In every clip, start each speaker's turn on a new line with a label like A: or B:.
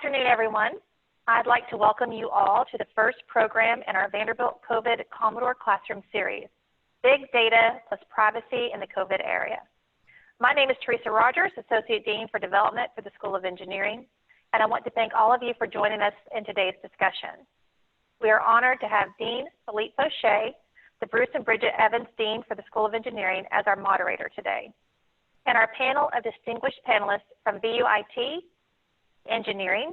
A: Good afternoon, everyone. I'd like to welcome you all to the first program in our Vanderbilt COVID Commodore Classroom series, Big Data plus Privacy in the COVID Area. My name is Teresa Rogers, Associate Dean for Development for the School of Engineering, and I want to thank all of you for joining us in today's discussion. We are honored to have Dean Philippe Fauché, the Bruce and Bridget Evans Dean for the School of Engineering, as our moderator today, and our panel of distinguished panelists from VUIT, Engineering,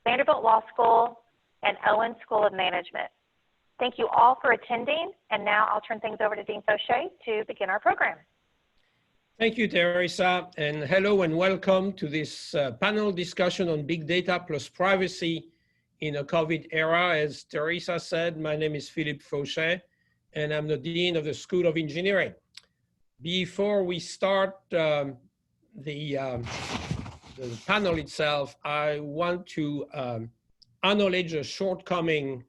A: Vanderbilt Law School, and Owen School of Management. Thank you all for attending, and now I'll turn things over to Dean Fauché to begin our program.
B: Thank you, Teresa, and hello and welcome to this panel discussion on big data plus privacy in a COVID era. As Teresa said, my name is Philippe Fauché, and I'm the Dean of the School of Engineering. Before we start the panel itself, I want to acknowledge a shortcoming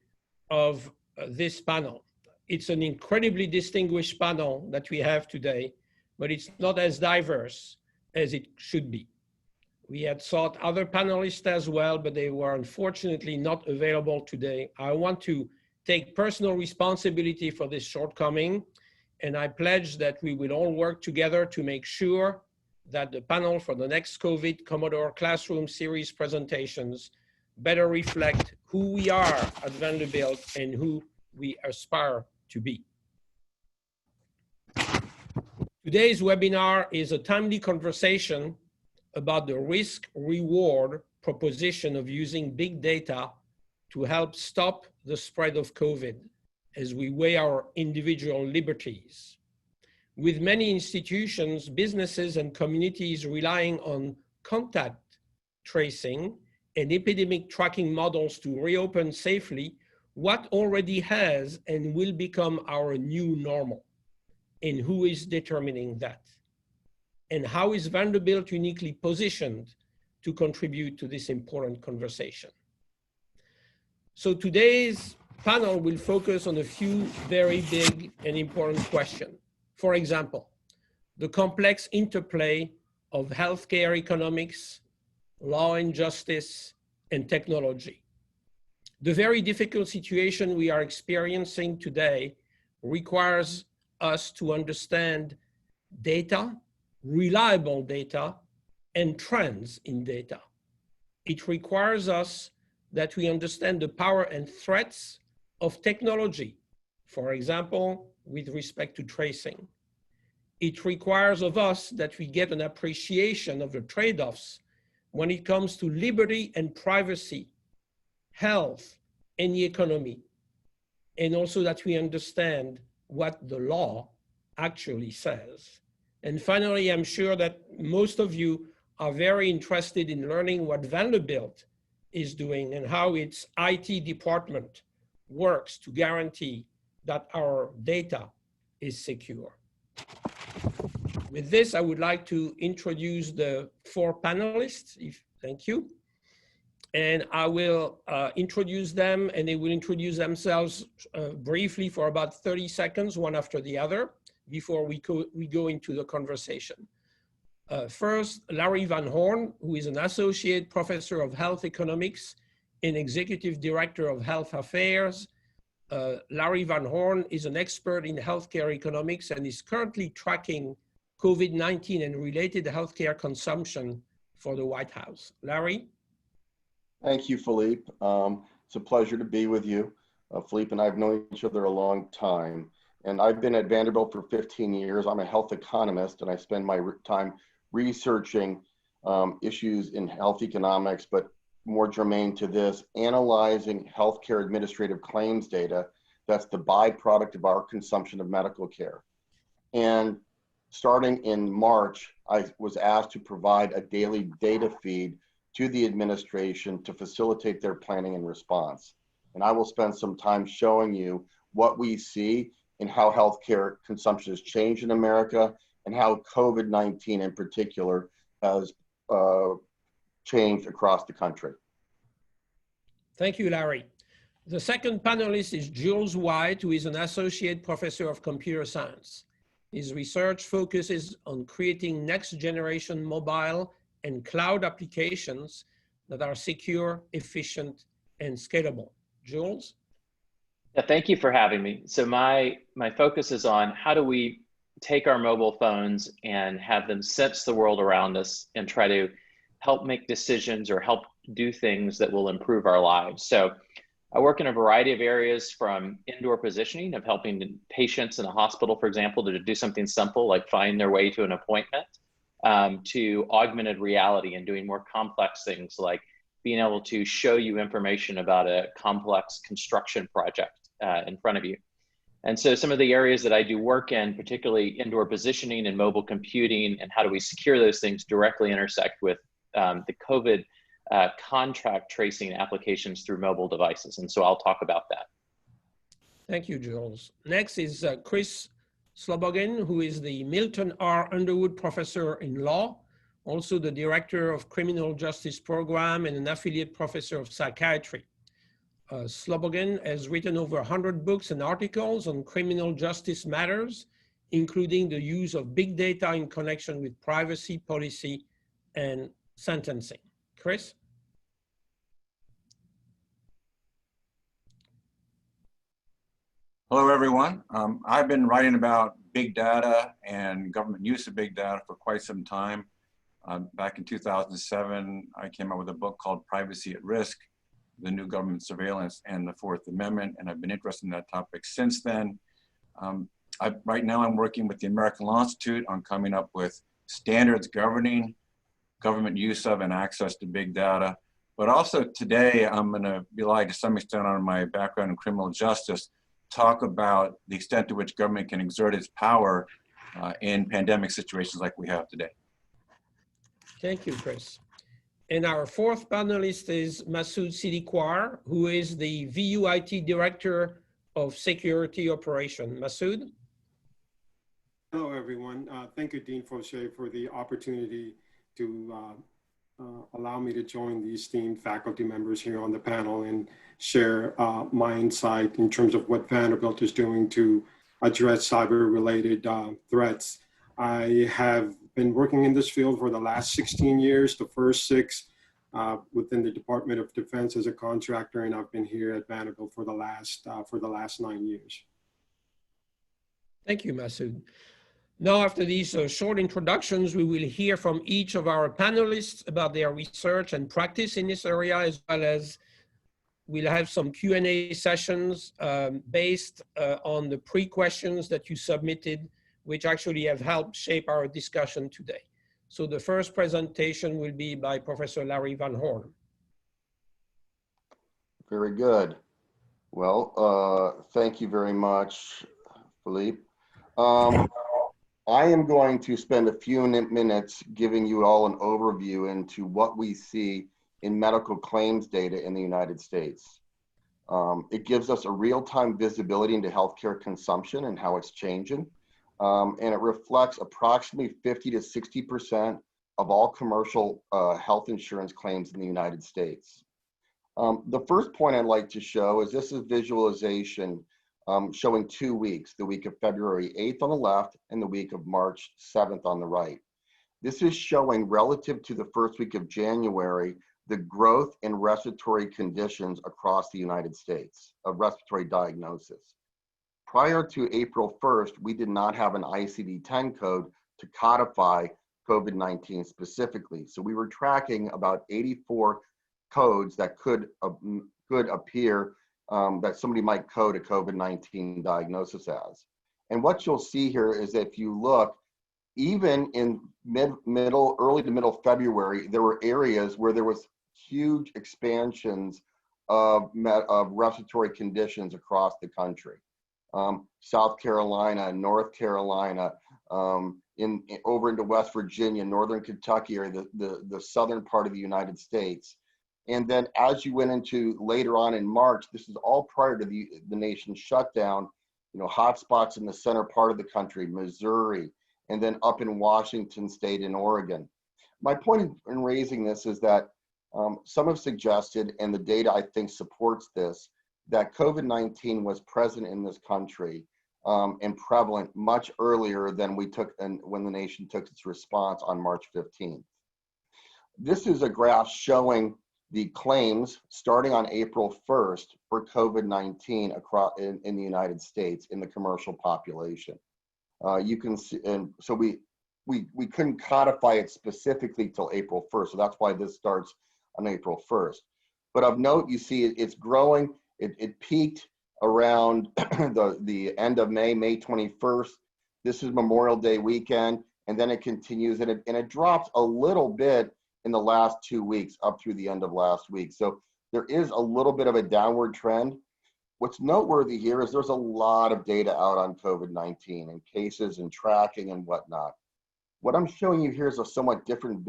B: of this panel. It's an incredibly distinguished panel that we have today, but it's not as diverse as it should be. We had sought other panelists as well, but they were unfortunately not available today. I want to take personal responsibility for this shortcoming, and I pledge that we will all work together to make sure that the panel for the next COVID Commodore Classroom series presentations better reflect who we are at Vanderbilt and who we aspire to be. Today's webinar is a timely conversation about the risk-reward proposition of using big data to help stop the spread of COVID as we weigh our individual liberties. With many institutions, businesses, and communities relying on contact tracing and epidemic tracking models to reopen safely, what already has and will become our new normal? And who is determining that? And how is Vanderbilt uniquely positioned to contribute to this important conversation? So today's panel will focus on a few very big and important questions. For example, the complex interplay of healthcare economics, law and justice, and technology. The very difficult situation we are experiencing today requires us to understand data, reliable data, and trends in data. It requires us that we understand the power and threats of technology, for example, with respect to tracing. It requires of us that we get an appreciation of the trade-offs when it comes to liberty and privacy, health, and the economy, and also that we understand what the law actually says. And finally, I'm sure that most of you are very interested in learning what Vanderbilt is doing and how its IT department works to guarantee that our data is secure. With this, I would like to introduce the four panelists. Thank you. And I will introduce them, and they will introduce themselves briefly for about 30 seconds, one after the other, before we go into the conversation. First, Larry Van Horn, who is an Associate Professor of Health Economics and Executive Director of Health Affairs. Larry Van Horn is an expert in healthcare economics and is currently tracking COVID-19 and related healthcare consumption for the White House. Larry?
C: Thank you, Philippe. It's a pleasure to be with you. Philippe and I have known each other a long time, and I've been at Vanderbilt for 15 years. I'm a health economist, and I spend my time researching issues in health economics, but more germane to this, analyzing healthcare administrative claims data that's the byproduct of our consumption of medical care. And starting in March, I was asked to provide a daily data feed to the administration to facilitate their planning and response. And I will spend some time showing you what we see and how healthcare consumption has changed in America and how COVID-19 in particular has changed across the country.
B: Thank you, Larry. The second panelist is Jools White, who is an Associate Professor of Computer Science. His research focuses on creating next-generation mobile and cloud applications that are secure, efficient, and scalable. Jools?
D: Yeah, thank you for having me. So my focus is on how do we take our mobile phones and have them sense the world around us and try to help make decisions or help do things that will improve our lives. So I work in a variety of areas, from indoor positioning of helping patients in a hospital, for example, to do something simple like find their way to an appointment, to augmented reality and doing more complex things like being able to show you information about a complex construction project in front of you. And so some of the areas that I do work in, particularly indoor positioning and mobile computing, and how do we secure those things, directly intersect with the COVID contract tracing applications through mobile devices. And so I'll talk about that.
B: Thank you, Jools. Next is Chris Slobogan, who is the Milton R. Underwood Professor in Law, also the Director of Criminal Justice Program and an Affiliate Professor of Psychiatry. Slobogan has written over 100 books and articles on criminal justice matters, including the use of big data in connection with privacy policy and sentencing. Chris?
E: Hello, everyone. I've been writing about big data and government use of big data for quite some time. Back in 2007, I came out with a book called Privacy at Risk, the New Government Surveillance and the Fourth Amendment, and I've been interested in that topic since then. Right now I'm working with the American Law Institute on coming up with standards governing government use of and access to big data. But also today, I'm gonna rely to some extent on my background in criminal justice, talk about the extent to which government can exert its power in pandemic situations like we have today.
B: Thank you, Chris. And our fourth panelist is Masood Sidiquar, who is the VUIT Director of Security Operation. Masood?
F: Hello, everyone. Thank you, Dean Fauché, for the opportunity to allow me to join the esteemed faculty members here on the panel and share my insight in terms of what Vanderbilt is doing to address cyber-related threats. I have been working in this field for the last 16 years, the first 6 within the Department of Defense as a contractor, and I've been here at Vanderbilt for the last 9 years.
B: Thank you, Masood. Now, after these short introductions, we will hear from each of our panelists about their research and practice in this area, as well as we'll have some Q&A sessions based on the pre-questions that you submitted, which actually have helped shape our discussion today. So the first presentation will be by Professor Larry Van Horn.
C: Very good. Well, thank you very much, Philippe. I am going to spend a few minutes giving you all an overview into what we see in medical claims data in the United States. It gives us a real-time visibility into healthcare consumption and how it's changing. And it reflects approximately 50 to 60% of all commercial health insurance claims in the United States. The first point I'd like to show is this is visualization showing 2 weeks, the week of February 8th on the left and the week of March 7th on the right. This is showing relative to the first week of January, the growth in respiratory conditions across the United States, of respiratory diagnosis. Prior to April 1st, we did not have an ICD-10 code to codify COVID-19 specifically. So we were tracking about 84 codes that could appear that somebody might code a COVID-19 diagnosis as. And what you'll see here is if you look, even in early to middle February, there were areas where there was huge expansions of respiratory conditions across the country. South Carolina, North Carolina, over into West Virginia, Northern Kentucky, or the southern part of the United States. And then as you went into later on in March, this is all prior to the nation's shutdown, hotspots in the center part of the country, Missouri, and then up in Washington State and Oregon. My point in raising this is that some have suggested, and the data I think supports this, that COVID-19 was present in this country and prevalent much earlier than when the nation took its response on March 15th. This is a graph showing the claims starting on April 1st for COVID-19 across in the United States in the commercial population. You can see, and so we couldn't codify it specifically till April 1st, so that's why this starts on April 1st. But of note, you see it's growing. It peaked around the end of May 21st. This is Memorial Day weekend, and then it continues, and it drops a little bit in the last 2 weeks up through the end of last week. So there is a little bit of a downward trend. What's noteworthy here is there's a lot of data out on COVID-19 and cases and tracking and whatnot. What I'm showing you here is a somewhat different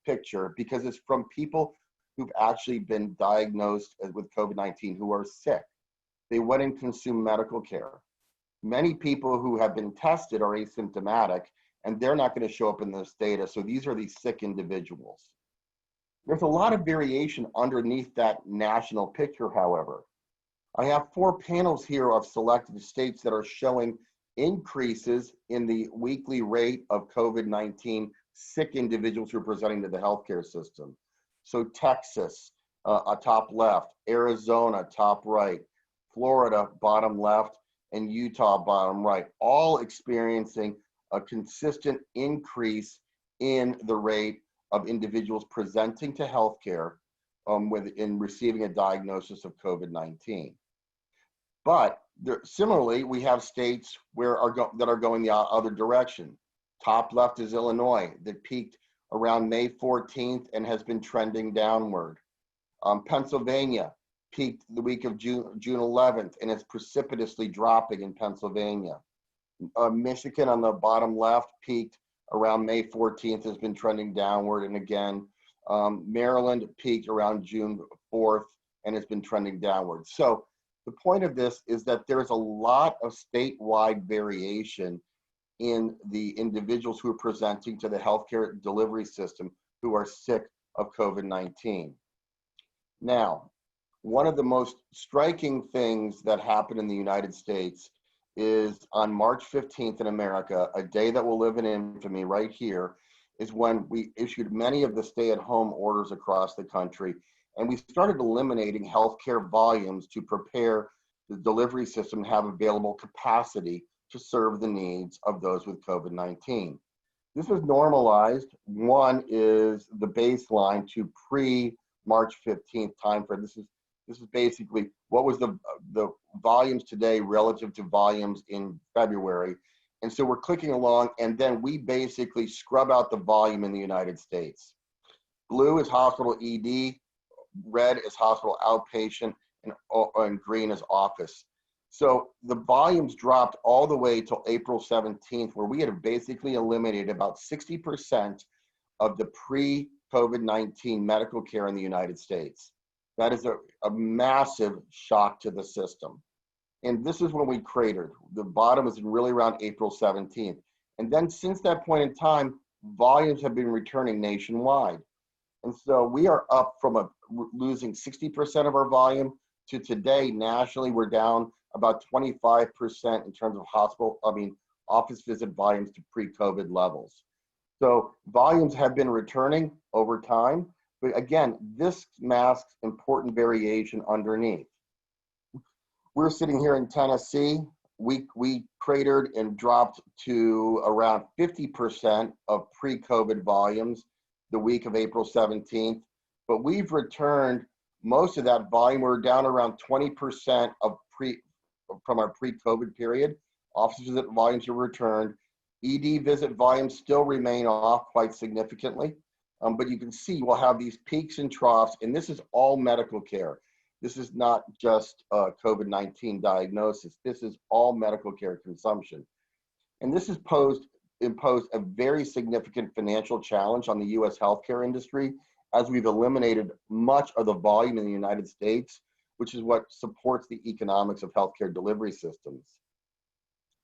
C: picture because it's from people who've actually been diagnosed with COVID-19 who are sick. They went and consumed medical care. Many people who have been tested are asymptomatic, and they're not going to show up in this data. So these are these sick individuals. There's a lot of variation underneath that national picture, however. I have 4 panels here of selected states that are showing increases in the weekly rate of COVID-19 sick individuals who are presenting to the healthcare system. So Texas, top left, Arizona, top right, Florida, bottom left, and Utah, bottom right, all experiencing a consistent increase in the rate of individuals presenting to healthcare in receiving a diagnosis of COVID-19. But similarly, we have states that are going the other direction. Top left is Illinois, that peaked around May 14th and has been trending downward. Pennsylvania peaked the week of June 11th and is precipitously dropping in Pennsylvania. Michigan on the bottom left peaked around May 14th, has been trending downward, and again, Maryland peaked around June 4th and has been trending downward. So the point of this is that there's a lot of statewide variation in the individuals who are presenting to the healthcare delivery system who are sick of COVID-19. Now, one of the most striking things that happened in the United States is on March 15th in America, a day that will live in infamy right here, is when we issued many of the stay-at-home orders across the country, and we started eliminating healthcare volumes to prepare the delivery system to have available capacity to serve the needs of those with COVID-19. This is normalized. One is the baseline to pre-March 15th timeframe. This is basically what was the volumes today relative to volumes in February. And so we're clicking along, and then we basically scrub out the volume in the United States. Blue is hospital ED, red is hospital outpatient, and green is office. So the volumes dropped all the way till April 17th, where we had basically eliminated about 60% of the pre-COVID-19 medical care in the United States. That is a massive shock to the system. And this is when we cratered. The bottom is really around April 17th. And then since that point in time, volumes have been returning nationwide. And so we are up from losing 60% of our volume to today, nationally, we're down about 25% in terms of office visit volumes to pre-COVID levels. So volumes have been returning over time. But again, this masks important variation underneath. We're sitting here in Tennessee. We cratered and dropped to around 50% of pre-COVID volumes the week of April 17th. But we've returned most of that volume. We're down around 20% from our pre-COVID period. Office visit volumes have returned. ED visit volumes still remain off quite significantly. But you can see we'll have these peaks and troughs, and this is all medical care. This is not just COVID-19 diagnosis. This is all medical care consumption. And this has imposed a very significant financial challenge on the US healthcare industry, as we've eliminated much of the volume in the United States, which is what supports the economics of healthcare delivery systems.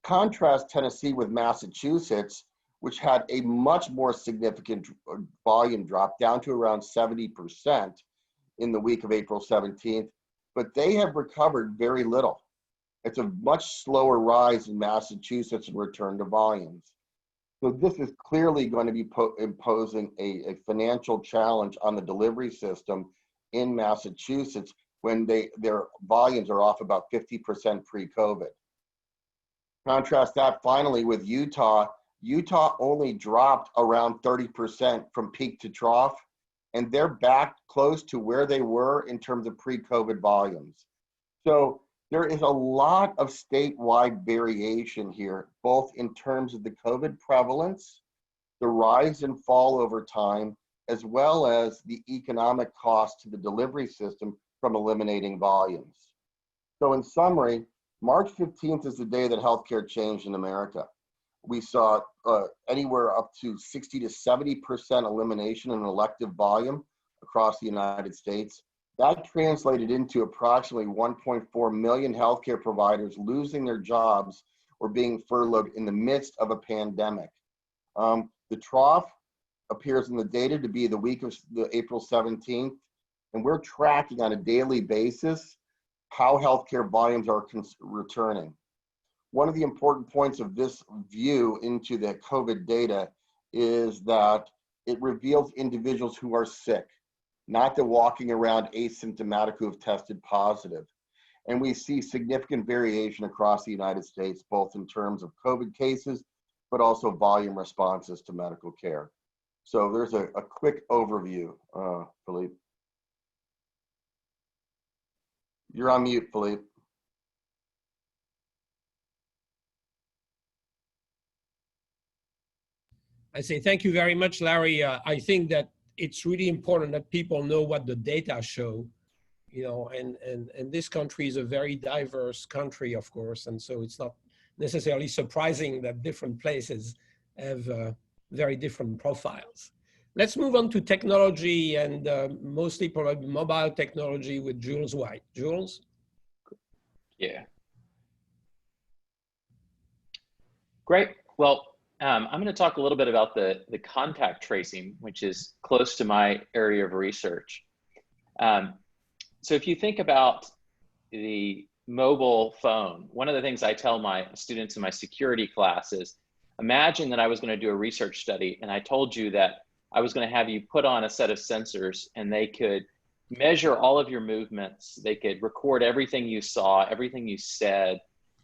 C: Contrast Tennessee with Massachusetts, which had a much more significant volume drop, down to around 70% in the week of April 17th, but they have recovered very little. It's a much slower rise in Massachusetts in return to volumes. So this is clearly going to be imposing a financial challenge on the delivery system in Massachusetts when their volumes are off about 50% pre-COVID. Contrast that finally with Utah. Utah only dropped around 30% from peak to trough, and they're back close to where they were in terms of pre-COVID volumes. So there is a lot of statewide variation here, both in terms of the COVID prevalence, the rise and fall over time, as well as the economic cost to the delivery system from eliminating volumes. So in summary, March 15th is the day that healthcare changed in America. We saw anywhere up to 60 to 70% elimination in elective volume across the United States. That translated into approximately 1.4 million healthcare providers losing their jobs or being furloughed in the midst of a pandemic. The trough appears in the data to be the week of April 17th, and we're tracking on a daily basis how healthcare volumes are returning. One of the important points of this view into the COVID data is that it reveals individuals who are sick, not the walking around asymptomatic who have tested positive. And we see significant variation across the United States, both in terms of COVID cases, but also volume responses to medical care. So there's a quick overview, Philippe. You're on mute, Philippe.
B: I say thank you very much, Larry. I think that it's really important that people know what the data show, you know, and this country is a very diverse country, of course, and so it's not necessarily surprising that different places have very different profiles. Let's move on to technology and mostly probably mobile technology with Jools White. Jools?
D: Yeah. Great. Well, I'm going to talk a little bit about the contact tracing, which is close to my area of research. So if you think about the mobile phone, one of the things I tell my students in my security class is, imagine that I was going to do a research study and I told you that I was going to have you put on a set of sensors and they could measure all of your movements. They could record everything you saw, everything you said.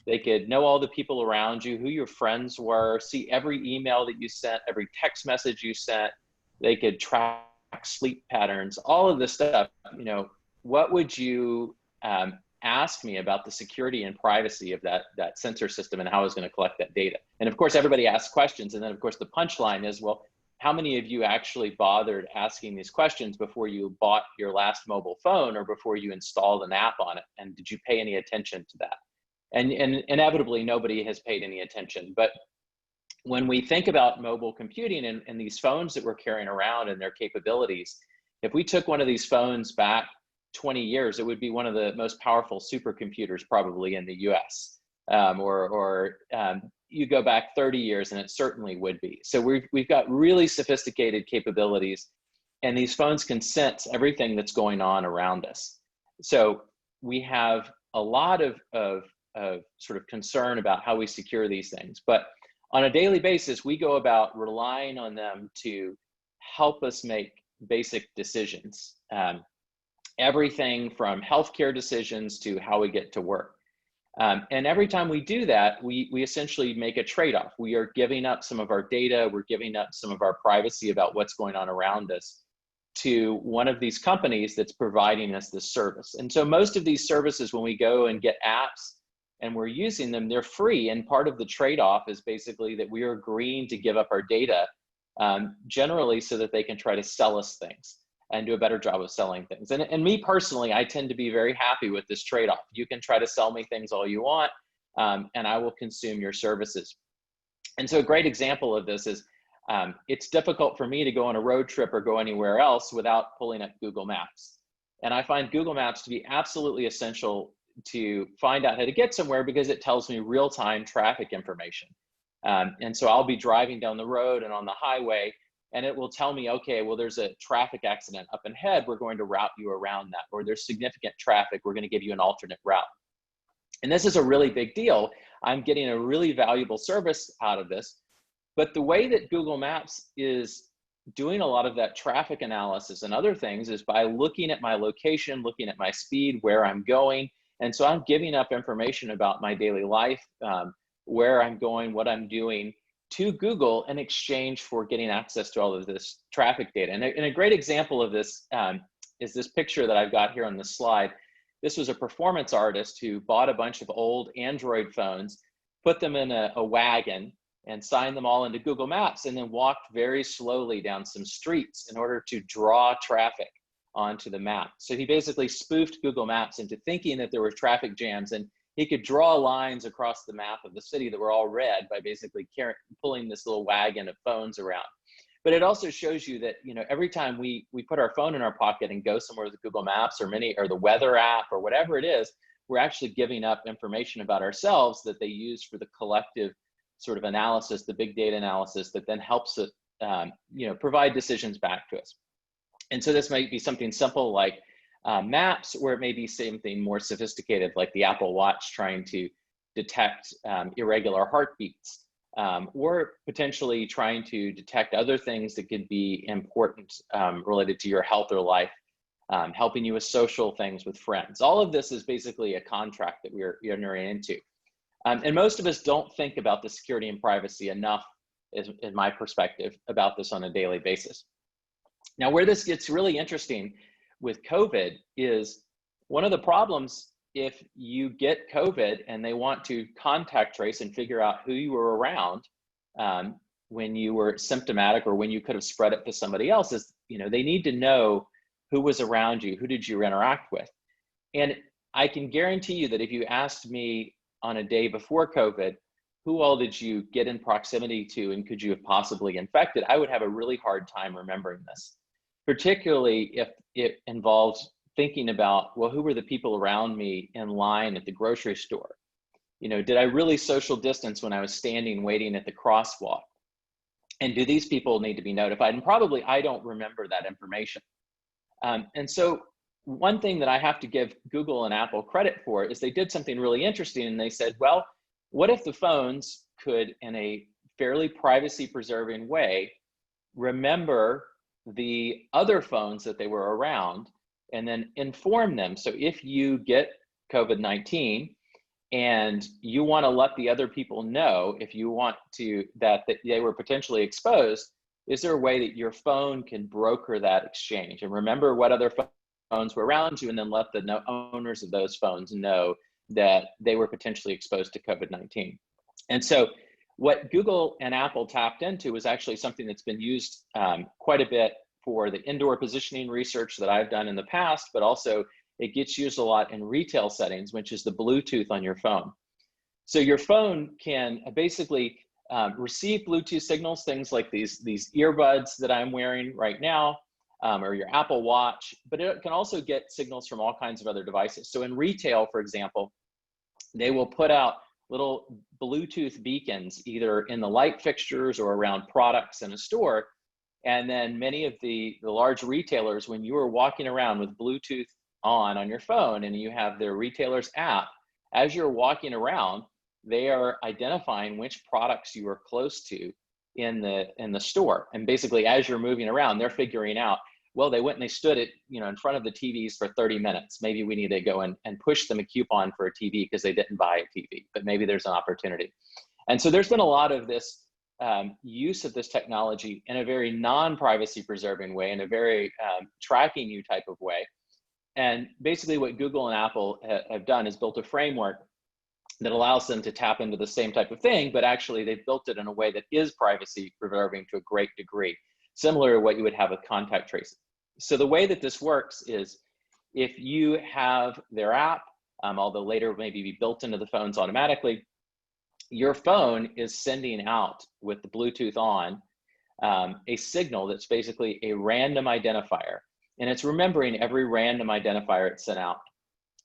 D: They could know all the people around you, who your friends were, see every email that you sent, every text message you sent. They could track sleep patterns, all of this stuff. You know, what would you ask me about the security and privacy of that sensor system and how I was going to collect that data? And of course, everybody asks questions. And then of course, the punchline is, well, how many of you actually bothered asking these questions before you bought your last mobile phone or before you installed an app on it? And did you pay any attention to that? And inevitably, nobody has paid any attention. But when we think about mobile computing and these phones that we're carrying around and their capabilities, if we took one of these phones back 20 years, it would be one of the most powerful supercomputers probably in the US. You go back 30 years and it certainly would be. So we've got really sophisticated capabilities, and these phones can sense everything that's going on around us. So we have a lot of sort of concern about how we secure these things. But on a daily basis, we go about relying on them to help us make basic decisions. Everything from healthcare decisions to how we get to work. And every time we do that, we essentially make a trade-off. We are giving up some of our data, we're giving up some of our privacy about what's going on around us to one of these companies that's providing us this service. And so most of these services, when we go and get apps and we're using them, they're free. And part of the trade-off is basically that we are agreeing to give up our data generally so that they can try to sell us things and do a better job of selling things. And me personally, I tend to be very happy with this trade-off. You can try to sell me things all you want, and I will consume your services. And so a great example of this is, it's difficult for me to go on a road trip or go anywhere else without pulling up Google Maps. And I find Google Maps to be absolutely essential to find out how to get somewhere because it tells me real-time traffic information. And so I'll be driving down the road and on the highway, and it will tell me, okay, well, there's a traffic accident up ahead. We're going to route you around that. Or there's significant traffic. We're going to give you an alternate route. And this is a really big deal. I'm getting a really valuable service out of this. But the way that Google Maps is doing a lot of that traffic analysis and other things is by looking at my location, looking at my speed, where I'm going. And so I'm giving up information about my daily life, where I'm going, what I'm doing to Google in exchange for getting access to all of this traffic data. And a great example of this is this picture that I've got here on this slide. This was a performance artist who bought a bunch of old Android phones, put them in a wagon, and signed them all into Google Maps, and then walked very slowly down some streets in order to draw traffic onto the map. So he basically spoofed Google Maps into thinking that there were traffic jams, and he could draw lines across the map of the city that were all red by basically pulling this little wagon of phones around. But it also shows you that, you know, every time we put our phone in our pocket and go somewhere with Google Maps or the weather app or whatever it is, we're actually giving up information about ourselves that they use for the collective sort of analysis, the big data analysis that then helps it, you know, provide decisions back to us. And so this might be something simple like maps, or it may be something more sophisticated like the Apple Watch trying to detect irregular heartbeats, or potentially trying to detect other things that could be important related to your health or life, helping you with social things with friends. All of this is basically a contract that we're entering into. And most of us don't think about the security and privacy enough, in my perspective, about this on a daily basis. Now, where this gets really interesting with COVID is one of the problems if you get COVID and they want to contact trace and figure out who you were around when you were symptomatic or when you could have spread it to somebody else, is, you know, they need to know who was around you, who did you interact with. And I can guarantee you that if you asked me on a day before COVID, who all did you get in proximity to and could you have possibly infected, I would have a really hard time remembering this, particularly if it involves thinking about, well, who were the people around me in line at the grocery store? You know, did I really social distance when I was standing waiting at the crosswalk? And do these people need to be notified? And probably I don't remember that information. And so one thing that I have to give Google and Apple credit for is they did something really interesting, and they said, well, what if the phones could, in a fairly privacy preserving way, remember the other phones that they were around and then inform them? So if you get COVID-19 and you want to let the other people know, if you want to, that they were potentially exposed, is there a way that your phone can broker that exchange and remember what other phones were around you, and then let the owners of those phones know that they were potentially exposed to COVID-19? And so what Google and Apple tapped into was actually something that's been used quite a bit for the indoor positioning research that I've done in the past, but also it gets used a lot in retail settings, which is the Bluetooth on your phone. So your phone can basically receive Bluetooth signals, things like these earbuds that I'm wearing right now, or your Apple Watch, but it can also get signals from all kinds of other devices. So in retail, for example, they will put out little Bluetooth beacons either in the light fixtures or around products in a store. And then many of the large retailers, when you are walking around with Bluetooth on your phone and you have their retailer's app, as you're walking around, they are identifying which products you are close to in the store. And basically, as you're moving around, they're figuring out, well, they went and they stood at, you know, in front of the TVs for 30 minutes. Maybe we need to go and push them a coupon for a TV because they didn't buy a TV, but maybe there's an opportunity. And so there's been a lot of this use of this technology in a very non-privacy preserving way, in a very tracking you type of way. And basically what Google and Apple have done is built a framework that allows them to tap into the same type of thing, but actually they've built it in a way that is privacy preserving to a great degree, similar to what you would have with contact tracing. So the way that this works is if you have their app, although later maybe be built into the phones automatically, your phone is sending out with the Bluetooth on a signal that's basically a random identifier. And it's remembering every random identifier it sent out.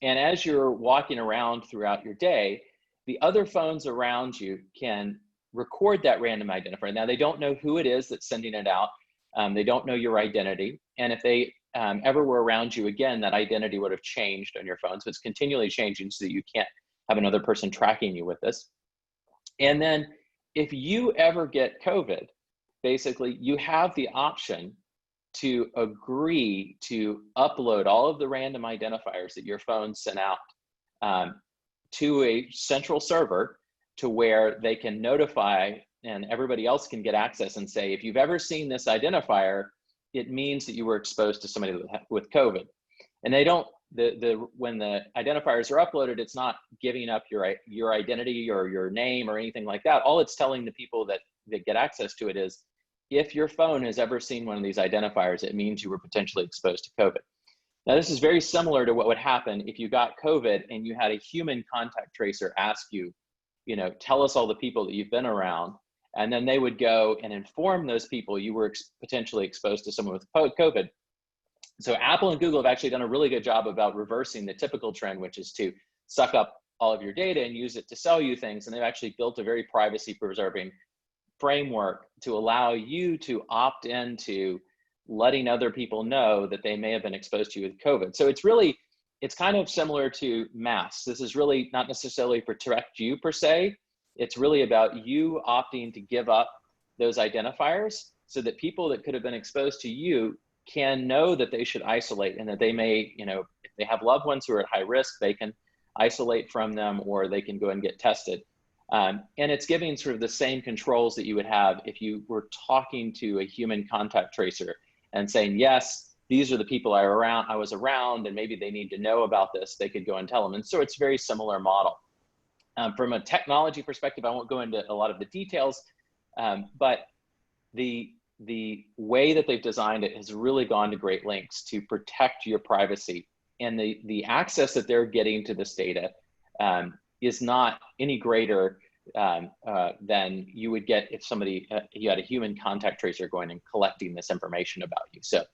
D: And as you're walking around throughout your day, the other phones around you can record that random identifier. Now, they don't know who it is that's sending it out. They don't know your identity. And if they ever were around you again, that identity would have changed on your phone. So it's continually changing so that you can't have another person tracking you with this. And then if you ever get COVID, basically you have the option to agree to upload all of the random identifiers that your phone sent out to a central server, to where they can notify and everybody else can get access and say, if you've ever seen this identifier, it means that you were exposed to somebody with COVID. And they don't, when the identifiers are uploaded, it's not giving up your identity or your name or anything like that. All it's telling the people that get access to it is, if your phone has ever seen one of these identifiers, it means you were potentially exposed to COVID. Now, this is very similar to what would happen if you got COVID and you had a human contact tracer ask you, tell us all the people that you've been around. And then they would go and inform those people you were potentially exposed to someone with COVID. So Apple and Google have actually done a really good job about reversing the typical trend, which is to suck up all of your data and use it to sell you things. And they've actually built a very privacy preserving framework to allow you to opt into letting other people know that they may have been exposed to you with COVID. So it's kind of similar to masks. This is really not necessarily to protect you per se. It's really about you opting to give up those identifiers so that people that could have been exposed to you can know that they should isolate, and that they may, if they have loved ones who are at high risk, they can isolate from them, or they can go and get tested. And it's giving sort of the same controls that you would have if you were talking to a human contact tracer and saying, yes, these are the people I was around, and maybe they need to know about this. They could go and tell them. And so it's a very similar model. From a technology perspective, I won't go into a lot of the details, but the way that they've designed it has really gone to great lengths to protect your privacy. And the access that they're getting to this data is not any greater than you would get if you had a human contact tracer going and collecting this information about you. So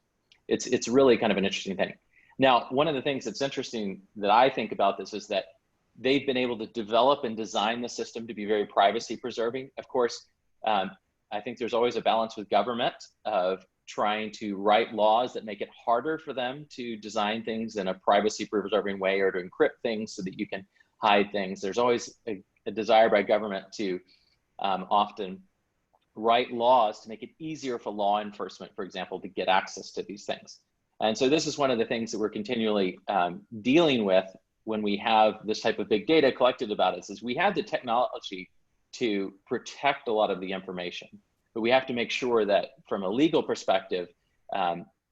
D: it's really kind of an interesting thing. Now, one of the things that's interesting that I think about this is that they've been able to develop and design the system to be very privacy preserving. Of course, I think there's always a balance with government of trying to write laws that make it harder for them to design things in a privacy preserving way, or to encrypt things so that you can hide things. There's always a desire by government to often write laws to make it easier for law enforcement, for example, to get access to these things. And so this is one of the things that we're continually dealing with when we have this type of big data collected about us, is we have the technology to protect a lot of the information, but we have to make sure that from a legal perspective,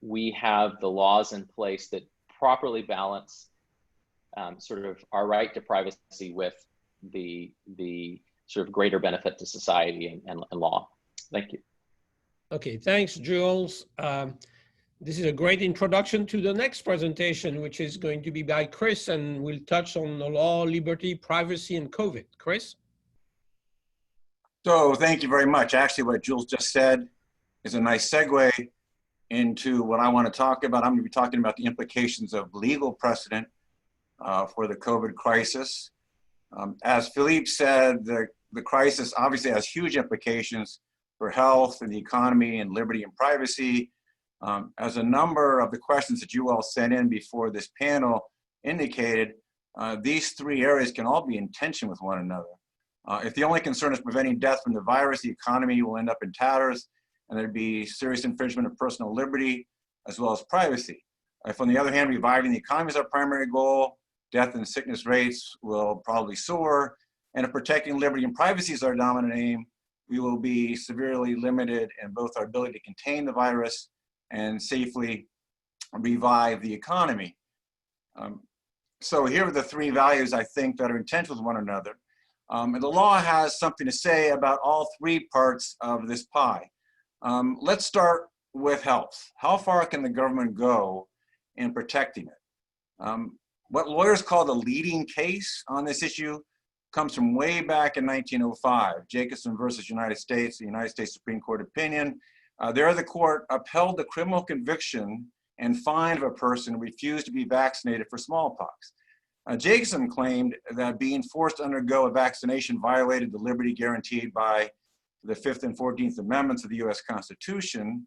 D: we have the laws in place that properly balance sort of our right to privacy with the sort of greater benefit to society and law. Thank you.
B: Okay, thanks, Jools. This is a great introduction to the next presentation, which is going to be by Chris, and we'll touch on the law, liberty, privacy, and COVID. Chris?
E: So thank you very much. Actually, what Jools just said is a nice segue into what I want to talk about. I'm going to be talking about the implications of legal precedent for the COVID crisis. As Philippe said, the crisis obviously has huge implications for health and the economy and liberty and privacy. As a number of the questions that you all sent in before this panel indicated, these three areas can all be in tension with one another. If the only concern is preventing death from the virus, the economy will end up in tatters, and there'd be serious infringement of personal liberty as well as privacy. If, on the other hand, reviving the economy is our primary goal, death and sickness rates will probably soar. And if protecting liberty and privacy is our dominant aim, we will be severely limited in both our ability to contain the virus and safely revive the economy. So here are the three values I think that are in tension with one another. And the law has something to say about all three parts of this pie. Let's start with health. How far can the government go in protecting it? What lawyers call the leading case on this issue comes from way back in 1905, Jacobson versus United States, the United States Supreme Court opinion. There the court upheld the criminal conviction and fine of a person who refused to be vaccinated for smallpox. Jacobson claimed that being forced to undergo a vaccination violated the liberty guaranteed by the 5th and 14th Amendments of the US Constitution,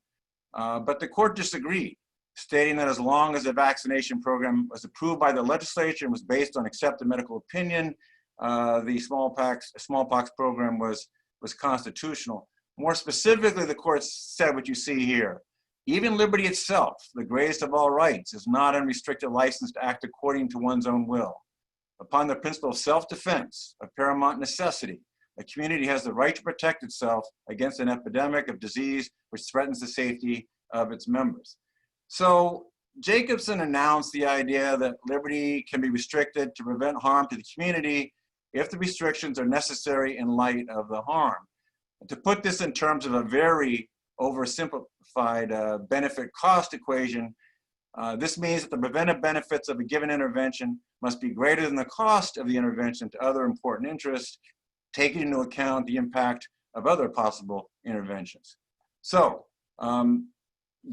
E: but the court disagreed, stating that as long as the vaccination program was approved by the legislature and was based on accepted medical opinion, the smallpox program was was constitutional. More specifically, the court said what you see here. Even liberty itself, the greatest of all rights, is not unrestricted license to act according to one's own will. Upon the principle of self-defense, of paramount necessity, a community has the right to protect itself against an epidemic of disease which threatens the safety of its members. So Jacobson announced the idea that liberty can be restricted to prevent harm to the community if the restrictions are necessary in light of the harm. And to put this in terms of a very oversimplified benefit-cost equation, this means that the preventive benefits of a given intervention must be greater than the cost of the intervention to other important interests, taking into account the impact of other possible interventions. So,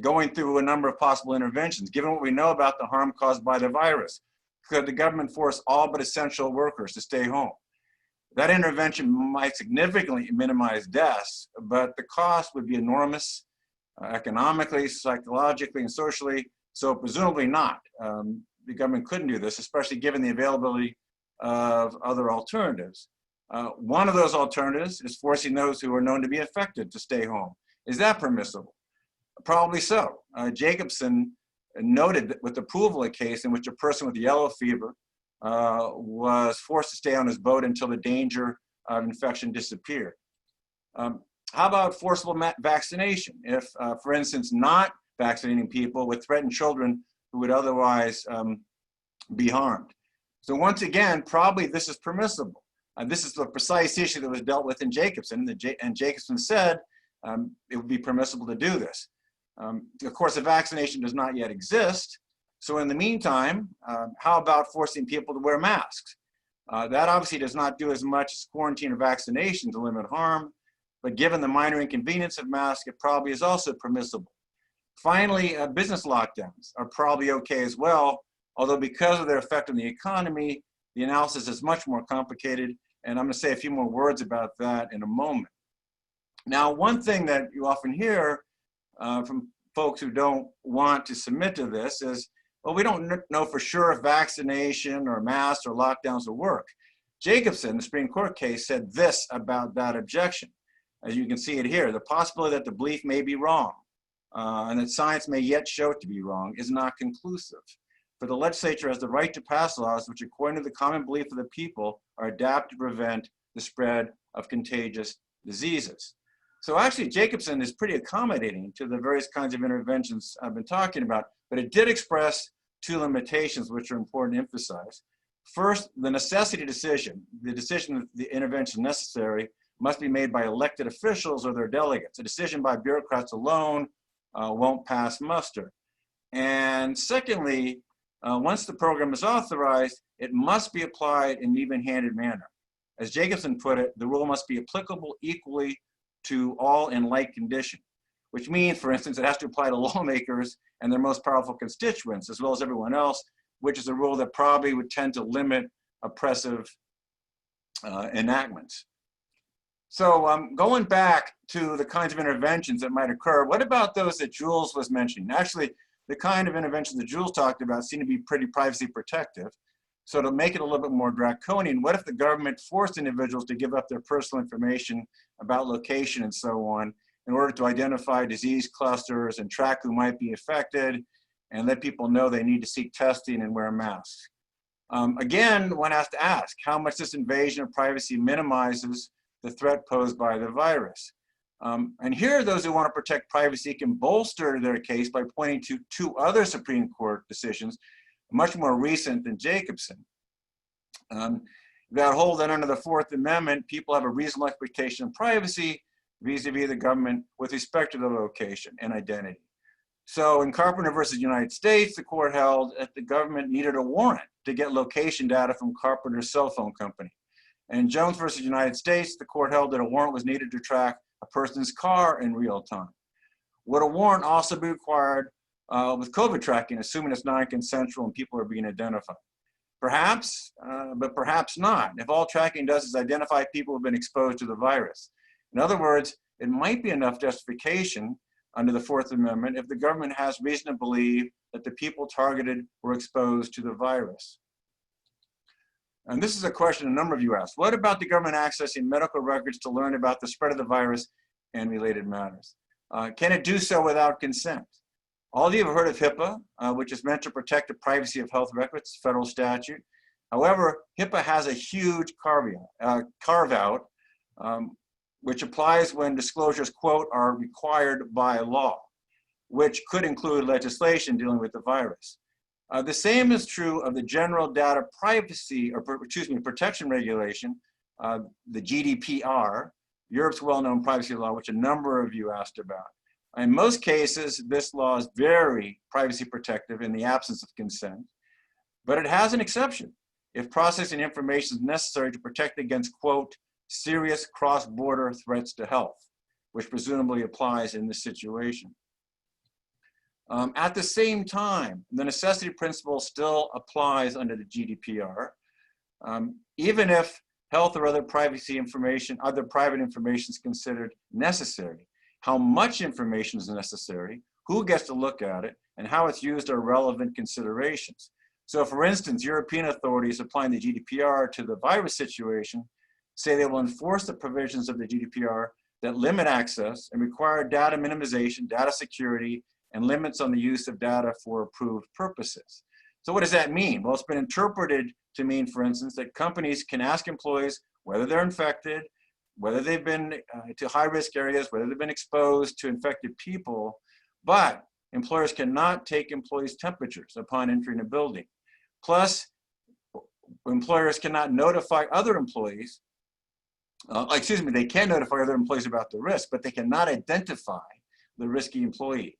E: going through a number of possible interventions, given what we know about the harm caused by the virus, could the government force all but essential workers to stay home? That intervention might significantly minimize deaths, but the cost would be enormous, economically, psychologically, and socially, so presumably not. The government couldn't do this, especially given the availability of other alternatives. One of those alternatives is forcing those who are known to be infected to stay home. Is that permissible? Probably so. Jacobson noted with approval a case in which a person with yellow fever was forced to stay on his boat until the danger of infection disappeared. How about forcible vaccination? If, for instance, not vaccinating people would threaten children who would otherwise be harmed. So once again, probably this is permissible. This is the precise issue that was dealt with in Jacobson, and Jacobson said it would be permissible to do this. Of course, a vaccination does not yet exist. So in the meantime, how about forcing people to wear masks? That obviously does not do as much as quarantine or vaccination to limit harm, but given the minor inconvenience of masks, it probably is also permissible. Finally, business lockdowns are probably okay as well, although because of their effect on the economy, the analysis is much more complicated, and I'm going to say a few more words about that in a moment. Now, one thing that you often hear from folks who don't want to submit to this is, well, we don't know for sure if vaccination or masks or lockdowns will work. Jacobson, the Supreme Court case, said this about that objection. As you can see it here, the possibility that the belief may be wrong and that science may yet show it to be wrong is not conclusive. For the legislature has the right to pass laws which, according to the common belief of the people, are adapted to prevent the spread of contagious diseases. So actually, Jacobson is pretty accommodating to the various kinds of interventions I've been talking about, but it did express two limitations which are important to emphasize. First, the necessity decision, the decision that the intervention is necessary, must be made by elected officials or their delegates. A decision by bureaucrats alone won't pass muster. And secondly, once the program is authorized, it must be applied in an even-handed manner. As Jacobson put it, the rule must be applicable equally to all in like condition, which means, for instance, it has to apply to lawmakers and their most powerful constituents, as well as everyone else, which is a rule that probably would tend to limit oppressive enactments. So going back to the kinds of interventions that might occur, what about those that Jools was mentioning? Actually, the kind of interventions that Jools talked about seem to be pretty privacy protective. So to make it a little bit more draconian, what if the government forced individuals to give up their personal information about location and so on in order to identify disease clusters and track who might be affected and let people know they need to seek testing and wear masks? Again, one has to ask how much this invasion of privacy minimizes the threat posed by the virus. And here, those who want to protect privacy can bolster their case by pointing to two other Supreme Court decisions, much more recent than Jacobson, that hold that under the Fourth Amendment, people have a reasonable expectation of privacy vis-a-vis the government with respect to their location and identity. So in Carpenter versus United States, the court held that the government needed a warrant to get location data from Carpenter's cell phone company. And in Jones versus United States, the court held that a warrant was needed to track a person's car in real time. Would a warrant also be required with COVID tracking, assuming it's non-consensual and people are being identified? Perhaps, but perhaps not, if all tracking does is identify people who have been exposed to the virus. In other words, it might be enough justification under the Fourth Amendment if the government has reason to believe that the people targeted were exposed to the virus. And this is a question a number of you asked. What about the government accessing medical records to learn about the spread of the virus and related matters? Can it do so without consent? All of you have heard of HIPAA, which is meant to protect the privacy of health records, federal statute. However, HIPAA has a huge carve out, which applies when disclosures, quote, are required by law, which could include legislation dealing with the virus. The same is true of the General Data Privacy, or excuse me, Protection Regulation, the GDPR, Europe's well-known privacy law, which a number of you asked about. In most cases, this law is very privacy protective in the absence of consent, but it has an exception if processing information is necessary to protect against, quote, serious cross-border threats to health, which presumably applies in this situation. At the same time, the necessity principle still applies under the GDPR, even if health or other privacy information, other private information is considered necessary. How much information is necessary, who gets to look at it, and how it's used are relevant considerations. So for instance, European authorities applying the GDPR to the virus situation say they will enforce the provisions of the GDPR that limit access and require data minimization, data security, and limits on the use of data for approved purposes. So what does that mean? Well, it's been interpreted to mean, for instance, that companies can ask employees whether they're infected, whether they've been to high-risk areas, whether they've been exposed to infected people, but employers cannot take employees' temperatures upon entering a building. Plus, employers cannot notify other employees, they can notify other employees about the risk, but they cannot identify the risky employee.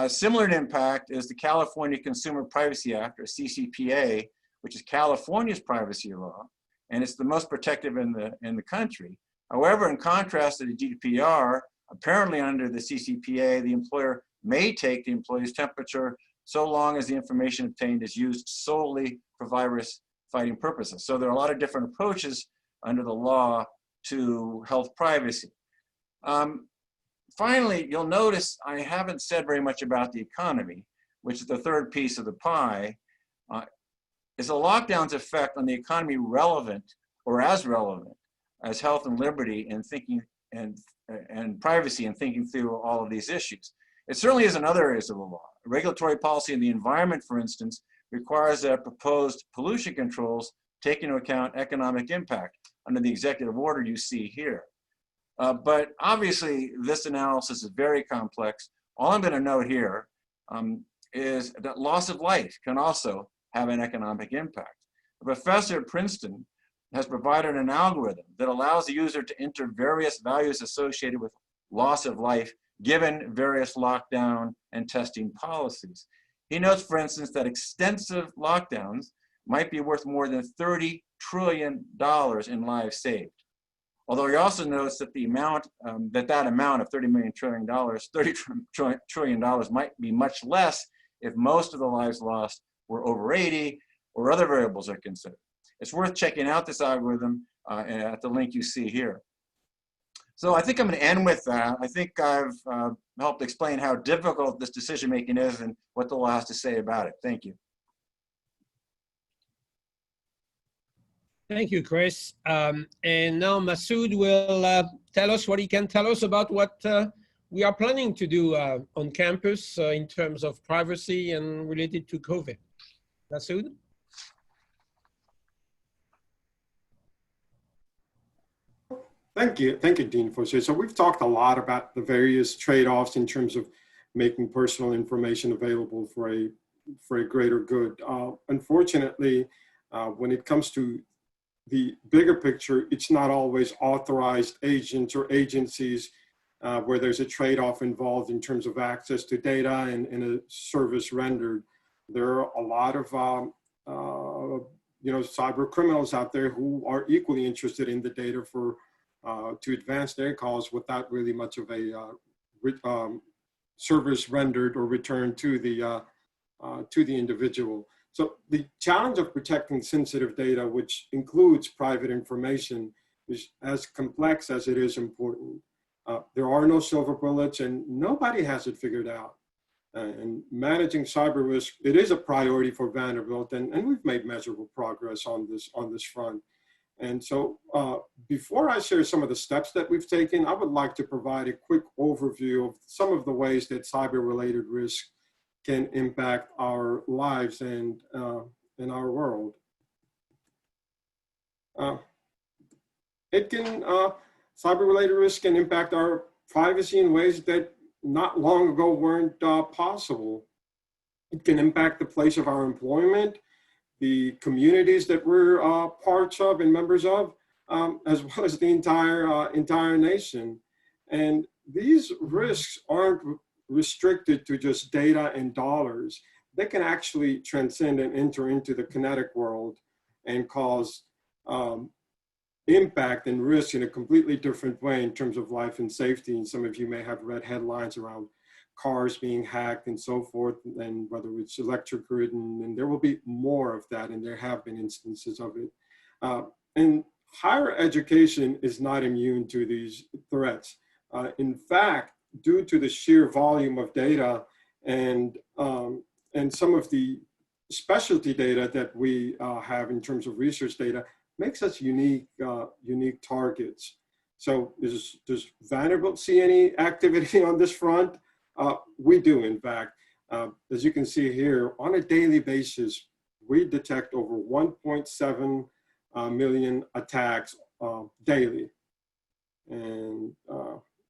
E: Similar in impact is the California Consumer Privacy Act, or CCPA, which is California's privacy law, and it's the most protective in the country. However, in contrast to the GDPR, apparently under the CCPA, the employer may take the employee's temperature so long as the information obtained is used solely for virus fighting purposes. So there are a lot of different approaches under the law to health privacy. Finally, you'll notice I haven't said very much about the economy, which is the third piece of the pie. Is the lockdown's effect on the economy relevant or as relevant as health and liberty and thinking and privacy and thinking through all of these issues? It certainly is in other areas of the law. Regulatory policy in the environment, for instance, requires that proposed pollution controls take into account economic impact under the executive order you see here. But obviously, this analysis is very complex. All I'm going to note here is that loss of life can also have an economic impact. A professor at Princeton has provided an algorithm that allows the user to enter various values associated with loss of life given various lockdown and testing policies. He notes, for instance, that extensive lockdowns might be worth more than $30 trillion in lives saved. Although he also notes that the amount, that amount of $30 trillion might be much less if most of the lives lost were over 80 or other variables are considered. It's worth checking out this algorithm at the link you see here. So I think I'm going to end with that. I think I've helped explain how difficult this decision making is and what the law has to say about it. Thank you.
B: Thank you, Chris. And now Masood will tell us what he can tell us about what we are planning to do on campus in terms of privacy and related to COVID. Masood?
F: Thank you, Dean Fauché. So we've talked a lot about the various trade-offs in terms of making personal information available for a greater good. Unfortunately, when it comes to the bigger picture, it's not always authorized agents or agencies where there's a trade-off involved in terms of access to data and a service rendered. There are a lot of cyber criminals out there who are equally interested in the data for to advance their cause without really much of a service rendered or returned to the individual. So the challenge of protecting sensitive data, which includes private information, is as complex as it is important. There are no silver bullets, and nobody has it figured out. And managing cyber risk, it is a priority for Vanderbilt, and we've made measurable progress on this front. And so before I share some of the steps that we've taken, I would like to provide a quick overview of some of the ways that cyber-related risk can impact our lives and in our world. Cyber-related risk can impact our privacy in ways that not long ago weren't possible. It can impact the place of our employment, the communities that we're parts of and members of, as well as the entire nation. And these risks aren't restricted to just data and dollars. They can actually transcend and enter into the kinetic world and cause impact and risk in a completely different way in terms of life and safety. And some of you may have read headlines around cars being hacked and so forth, and whether it's electric grid, and there will be more of that, and there have been instances of it. And higher education is not immune to these threats. In fact, due to the sheer volume of data and some of the specialty data that we have in terms of research data, makes us unique targets. So does Vanderbilt see any activity on this front? We do, in fact. As you can see here, on a daily basis, we detect over 1.7 million attacks daily. And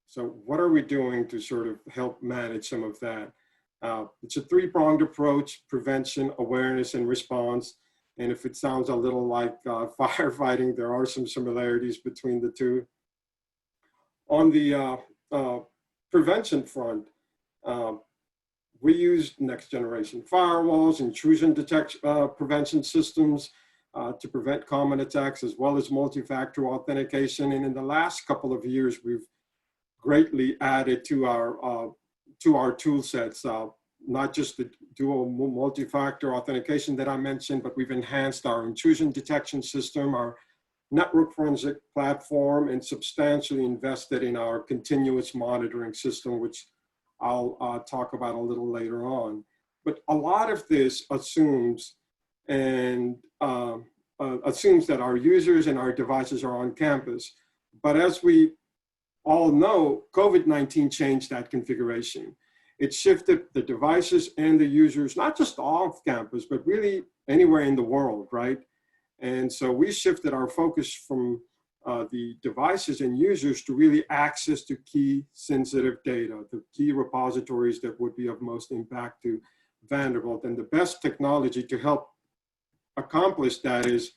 F: so what are we doing to sort of help manage some of that? It's a three-pronged approach: prevention, awareness, and response. And if it sounds a little like firefighting, there are some similarities between the two. On the prevention front, we use next generation firewalls, intrusion detection prevention systems to prevent common attacks, as well as multi-factor authentication. And in the last couple of years, we've greatly added to our tool sets, not just the dual multi-factor authentication that I mentioned, but we've enhanced our intrusion detection system, our network forensic platform, and substantially invested in our continuous monitoring system, which I'll talk about a little later on. But a lot of this assumes that our users and our devices are on campus. But as we all know, COVID-19 changed that configuration. It shifted the devices and the users, not just off campus, but really anywhere in the world, right? And so we shifted our focus from the devices and users to really access to key sensitive data, the key repositories that would be of most impact to Vanderbilt. And the best technology to help accomplish that is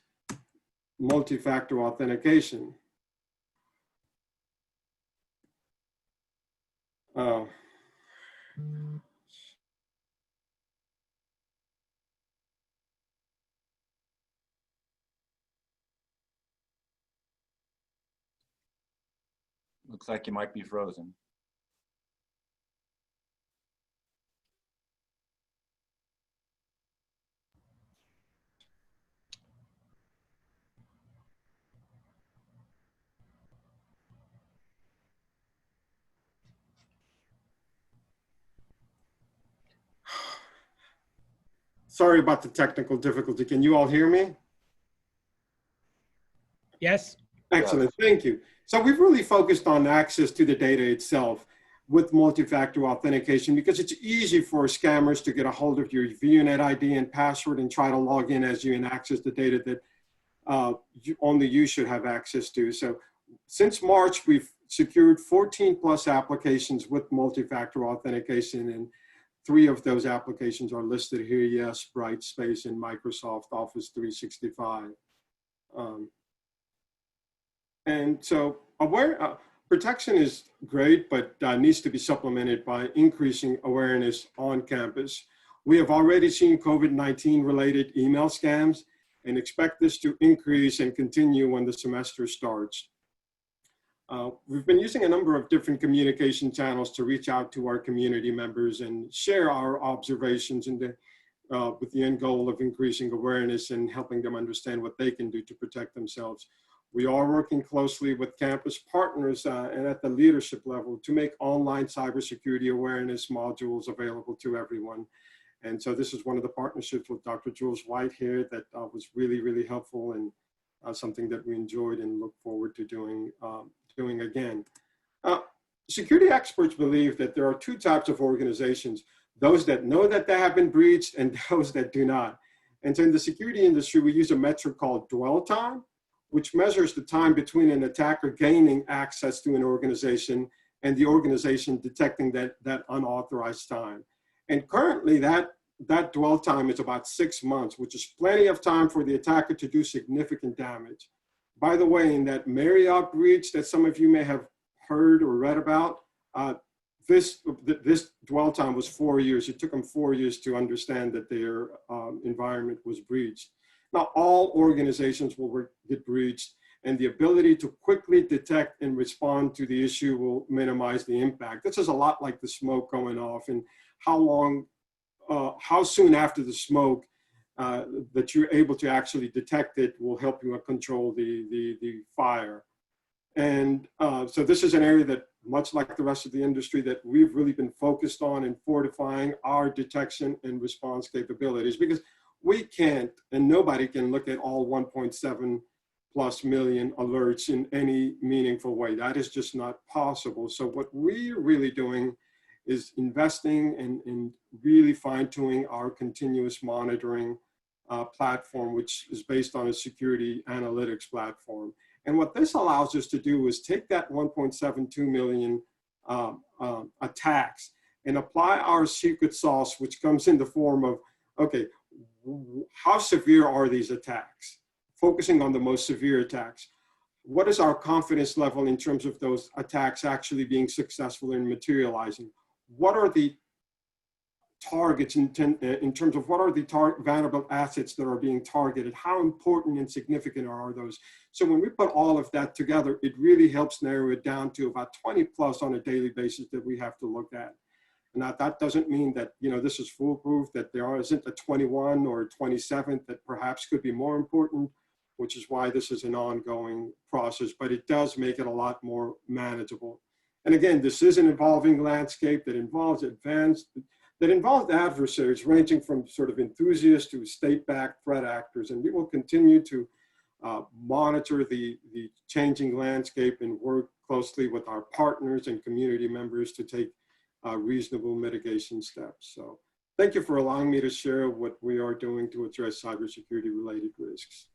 F: multi-factor authentication.
E: Looks like you might be frozen.
F: Sorry about the technical difficulty. Can you all hear me?
B: Yes.
F: Excellent, thank you. So we've really focused on access to the data itself with multi-factor authentication because it's easy for scammers to get a hold of your VUIT ID and password and try to log in as you and access the data that only you should have access to. So since March, we've secured 14 plus applications with multi-factor authentication, and 3 of those applications are listed here: Yes, Brightspace, and Microsoft Office 365. And so protection is great, but needs to be supplemented by increasing awareness on campus. We have already seen COVID-19 related email scams and expect this to increase and continue when the semester starts. We've been using a number of different communication channels to reach out to our community members and share our observations with the end goal of increasing awareness and helping them understand what they can do to protect themselves. We are working closely with campus partners and at the leadership level to make online cybersecurity awareness modules available to everyone. And so this is one of the partnerships with Dr. Jools White here that was really, really helpful, and something that we enjoyed and look forward to doing again. Security experts believe that there are two types of organizations: those that know that they have been breached and those that do not. And so in the security industry, we use a metric called dwell time, which measures the time between an attacker gaining access to an organization and the organization detecting that unauthorized time. And currently that dwell time is about 6 months, which is plenty of time for the attacker to do significant damage. By the way, in that Marriott breach that some of you may have heard or read about, this dwell time was 4 years. It took them 4 years to understand that their environment was breached. Now, all organizations will get breached, and the ability to quickly detect and respond to the issue will minimize the impact. This is a lot like the smoke going off, and how soon after the smoke that you're able to actually detect it will help you control the fire. And so this is an area that, much like the rest of the industry, that we've really been focused on in fortifying our detection and response capabilities, because we can't, and nobody can look at all 1.7+ million alerts in any meaningful way. That is just not possible. So what we're really doing is investing in really fine-tuning our continuous monitoring platform, which is based on a security analytics platform. And what this allows us to do is take that 1.72 million attacks and apply our secret sauce, which comes in the form of, okay, how severe are these attacks? Focusing on the most severe attacks. What is our confidence level in terms of those attacks actually being successful in materializing? What are the targets in terms of what are the Vanderbilt assets that are being targeted? How important and significant are those? So when we put all of that together, it really helps narrow it down to about 20 plus on a daily basis that we have to look at. Now, that doesn't mean that, you know, this is foolproof, that there isn't a 21 or 27 that perhaps could be more important, which is why this is an ongoing process, but it does make it a lot more manageable. And again, this is an evolving landscape that involves adversaries ranging from sort of enthusiasts to state-backed threat actors. And we will continue to monitor the changing landscape and work closely with our partners and community members to take reasonable mitigation steps. So thank you for allowing me to share what we are doing to address cybersecurity related risks.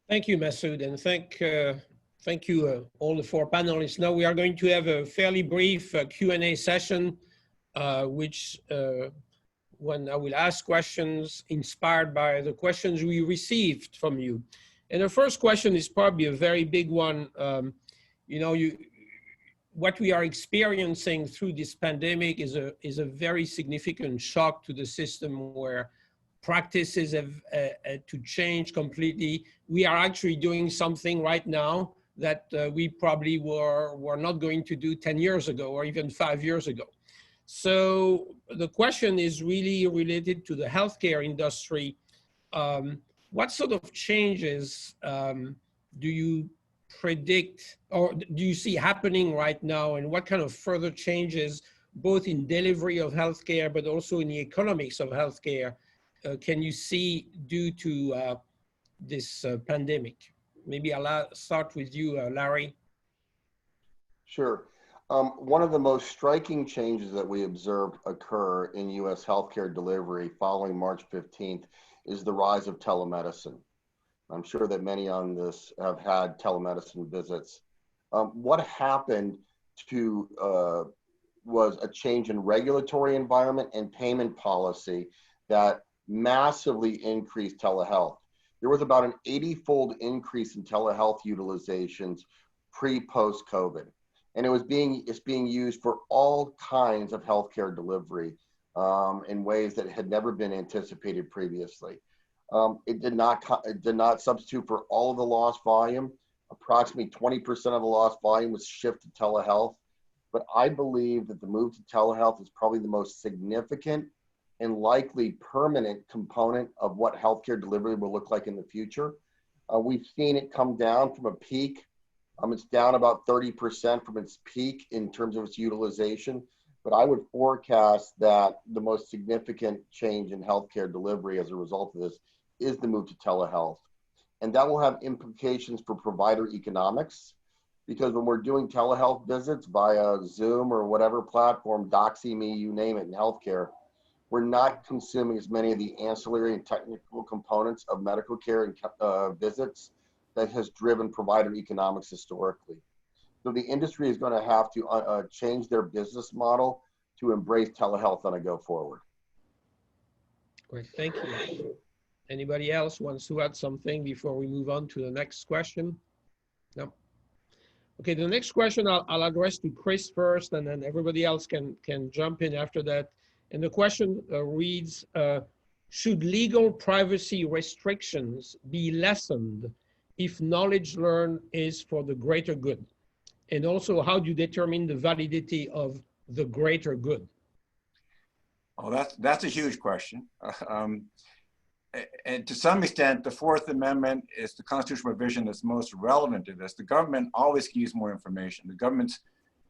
B: Thank you, Masood, and thank you all the four panelists. Now we are going to have a fairly brief Q&A session, when I will ask questions inspired by the questions we received from you. And the first question is probably a very big one. What we are experiencing through this pandemic is a very significant shock to the system, where practices have to change completely. We are actually doing something right now that we probably were not going to do 10 years ago or even 5 years ago. So the question is really related to the healthcare industry. What sort of changes do you predict or do you see happening right now, and what kind of further changes, both in delivery of healthcare but also in the economics of healthcare, can you see due to this pandemic? Maybe I'll start with you, Larry.
C: Sure. One of the most striking changes that we observed occur in U.S. healthcare delivery following March 15th is the rise of telemedicine. I'm sure that many on this have had telemedicine visits. What happened was a change in regulatory environment and payment policy that massively increased telehealth. There was about an 80-fold increase in telehealth utilizations pre-post COVID. And it's being used for all kinds of healthcare delivery in ways that had never been anticipated previously. It did not substitute for all of the lost volume. Approximately 20% of the lost volume was shifted to telehealth. But I believe that the move to telehealth is probably the most significant and likely permanent component of what healthcare delivery will look like in the future. We've seen it come down from a peak. It's down about 30% from its peak in terms of its utilization. But I would forecast that the most significant change in healthcare delivery as a result of this is the move to telehealth. And that will have implications for provider economics, because when we're doing telehealth visits via Zoom or whatever platform, DoxyMe, you name it, in healthcare, we're not consuming as many of the ancillary and technical components of medical care and visits that has driven provider economics historically. So the industry is going to have to change their business model to embrace telehealth on a go forward.
B: Great, thank you. Anybody else wants to add something before we move on to the next question? No. Okay, the next question I'll address to Chris first, and then everybody else can jump in after that. And the question reads, should legal privacy restrictions be lessened if knowledge learned is for the greater good? And also, how do you determine the validity of the greater good?
E: Oh, that's a huge question. And to some extent, the Fourth Amendment is the constitutional provision that's most relevant to this. The government always gives more information. The government's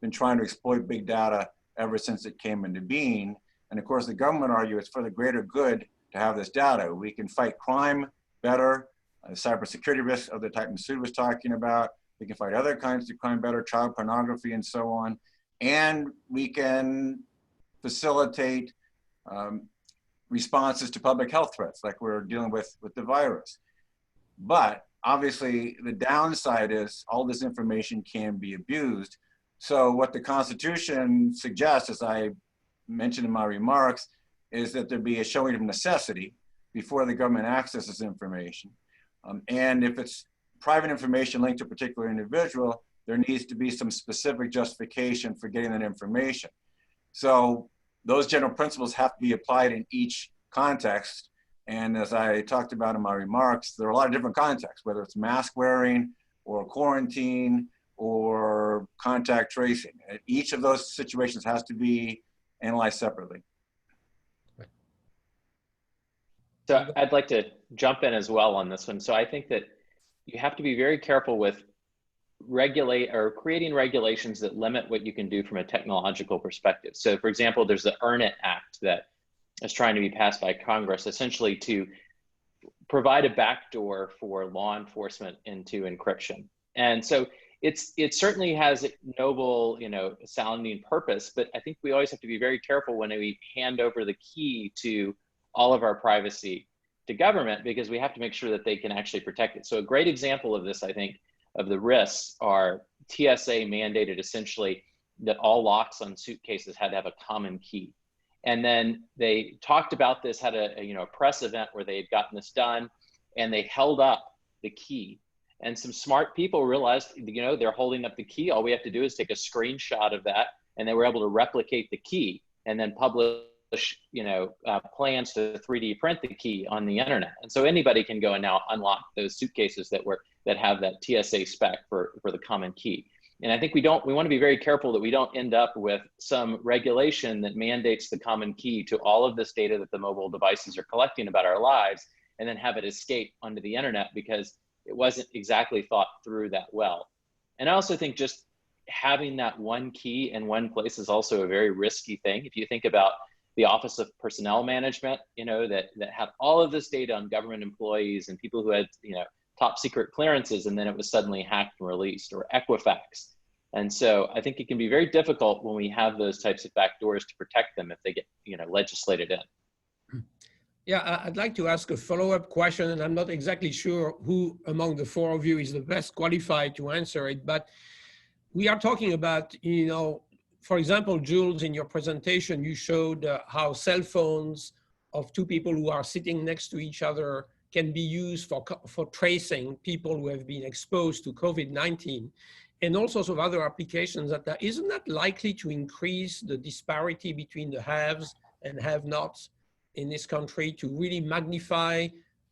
E: been trying to exploit big data ever since it came into being. And of course, the government argues it's for the greater good to have this data. We can fight crime better, cybersecurity risks of the type Masood was talking about. We can fight other kinds of crime better, child pornography and so on. And we can facilitate responses to public health threats like we're dealing with the virus. But obviously the downside is all this information can be abused. So what the Constitution suggests, as I mentioned in my remarks, is that there be a showing of necessity before the government accesses information. And if it's private information linked to a particular individual, there needs to be some specific justification for getting that information. So those general principles have to be applied in each context. And as I talked about in my remarks, there are a lot of different contexts, whether it's mask wearing or quarantine or contact tracing. Each of those situations has to be analyzed separately.
D: So I'd like to jump in as well on this one. So I think that you have to be very careful with creating regulations that limit what you can do from a technological perspective. So for example, there's the Earn It Act that is trying to be passed by Congress, essentially to provide a backdoor for law enforcement into encryption. And so it certainly has a noble, sounding purpose, but I think we always have to be very careful when we hand over the key to all of our privacy to government, because we have to make sure that they can actually protect it. So a great example of this, I think, of the risks are TSA mandated essentially that all locks on suitcases had to have a common key. And then they talked about this, had a press event where they had gotten this done, and they held up the key. And some smart people realized, they're holding up the key. All we have to do is take a screenshot of that, and they were able to replicate the key and then publish plans to 3D print the key on the internet. And so anybody can go and now unlock those suitcases that have that TSA spec for the common key. And I think we want to be very careful that we don't end up with some regulation that mandates the common key to all of this data that the mobile devices are collecting about our lives, and then have it escape onto the internet because it wasn't exactly thought through that well. And I also think just having that one key in one place is also a very risky thing. If you think about the Office of Personnel Management, that had all of this data on government employees and people who had, top secret clearances, and then it was suddenly hacked and released, or Equifax. And so I think it can be very difficult when we have those types of backdoors to protect them if they get, legislated in.
B: Yeah, I'd like to ask a follow-up question, and I'm not exactly sure who among the four of you is the best qualified to answer it, but we are talking about, for example, Jools, in your presentation, you showed how cell phones of two people who are sitting next to each other can be used for tracing people who have been exposed to COVID-19, and all sorts of other applications. Isn't that likely to increase the disparity between the haves and have-nots in this country, to really magnify,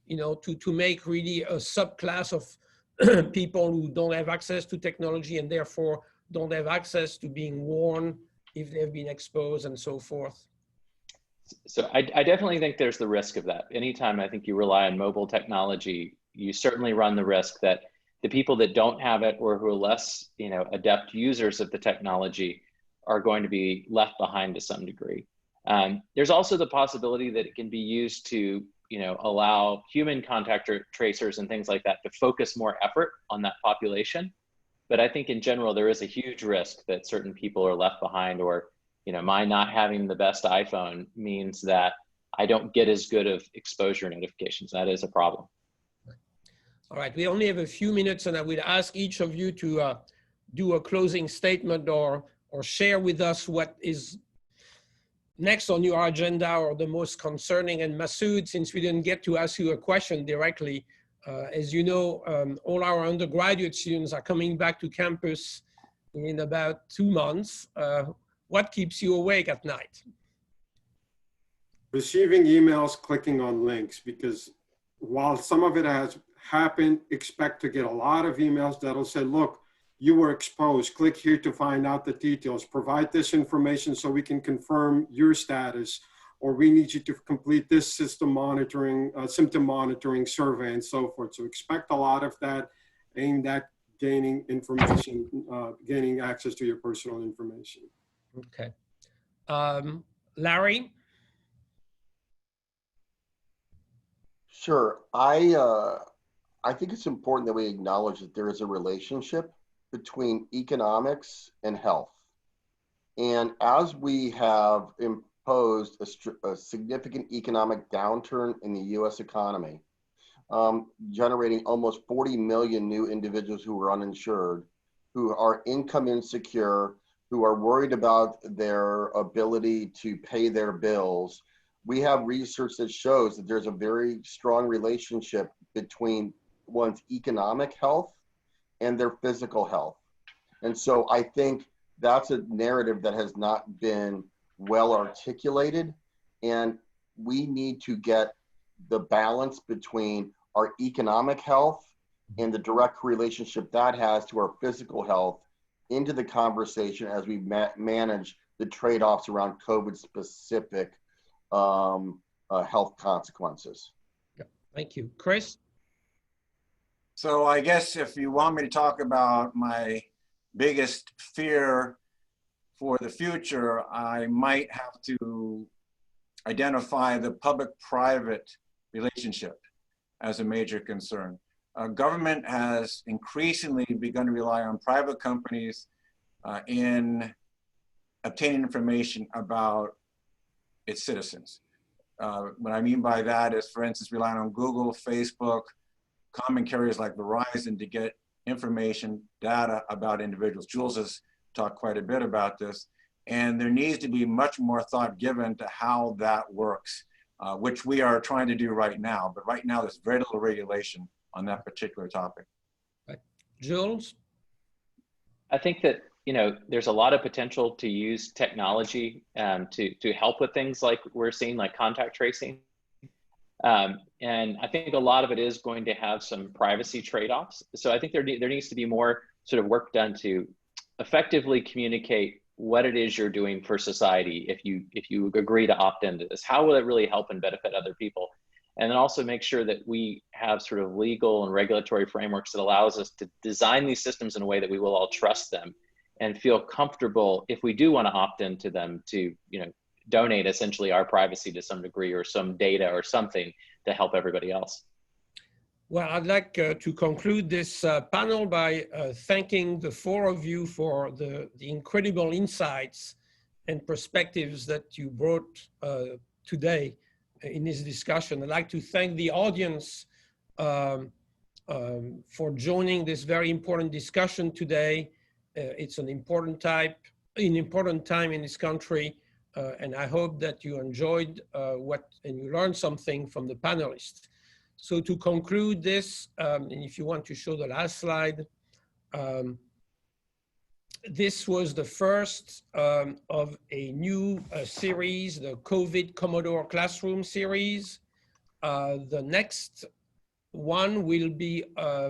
B: to make really a subclass of people who don't have access to technology and therefore don't have access to being warned if they've been exposed and so forth?
D: So I definitely think there's the risk of that. Anytime I think you rely on mobile technology, you certainly run the risk that the people that don't have it or who are less, adept users of the technology are going to be left behind to some degree. There's also the possibility that it can be used to, allow human contact tracers and things like that to focus more effort on that population. But I think in general, there is a huge risk that certain people are left behind, or, my not having the best iPhone means that I don't get as good of exposure notifications. That is a problem.
B: All right, we only have a few minutes, and I will ask each of you to do a closing statement or share with us what is next on your agenda or the most concerning. And Masood, since we didn't get to ask you a question directly, as you know, all our undergraduate students are coming back to campus in about 2 months. What keeps you awake at night?
F: Receiving emails, clicking on links, because while some of it has happened, expect to get a lot of emails that'll say, look, you were exposed, click here to find out the details, provide this information so we can confirm your status, or we need you to complete this symptom monitoring survey and so forth. So expect a lot of that aimed at gaining information, gaining access to your personal information.
B: Okay. Larry?
C: Sure. I think it's important that we acknowledge that there is a relationship between economics and health. And as we have imposed a significant economic downturn in the US economy, generating almost 40 million new individuals who are uninsured, who are income insecure, who are worried about their ability to pay their bills, we have research that shows that there's a very strong relationship between one's economic health and their physical health. And so I think that's a narrative that has not been well articulated, and we need to get the balance between our economic health and the direct relationship that has to our physical health into the conversation as we manage the trade-offs around COVID-specific health consequences.
B: Yeah, thank you. Chris?
E: So I guess if you want me to talk about my biggest fear for the future, I might have to identify the public-private relationship as a major concern. Government has increasingly begun to rely on private companies in obtaining information about its citizens. What I mean by that is, for instance, relying on Google, Facebook, common carriers like Verizon to get information, data about individuals. Jools has talked quite a bit about this, and there needs to be much more thought given to how that works, which we are trying to do right now. But right now, there's very little regulation on that particular topic.
B: Right. Jools?
D: I think that there's a lot of potential to use technology to help with things like we're seeing, like contact tracing. And I think a lot of it is going to have some privacy trade-offs. So I think there needs to be more sort of work done to effectively communicate what it is you're doing for society if you agree to opt into this. How will it really help and benefit other people? And then also make sure that we have sort of legal and regulatory frameworks that allows us to design these systems in a way that we will all trust them and feel comfortable if we do want to opt into them to, donate essentially our privacy to some degree or some data or something to help everybody else.
B: Well, I'd like to conclude this panel by thanking the four of you for the incredible insights and perspectives that you brought today in this discussion. I'd like to thank the audience for joining this very important discussion today. It's an important time in this country, and I hope that you enjoyed and you learned something from the panelists. So to conclude this, and if you want to show the last slide, this was the first of a new series, the COVID Commodore Classroom series. The next one will be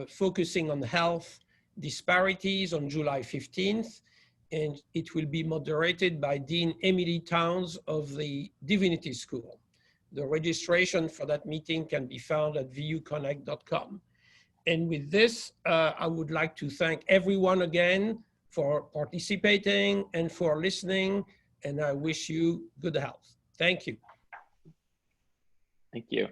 B: focusing on health disparities on July 15th, and it will be moderated by Dean Emily Towns of the Divinity School. The registration for that meeting can be found at vuconnect.com. And with this, I would like to thank everyone again for participating and for listening. And I wish you good health. Thank you.
D: Thank you.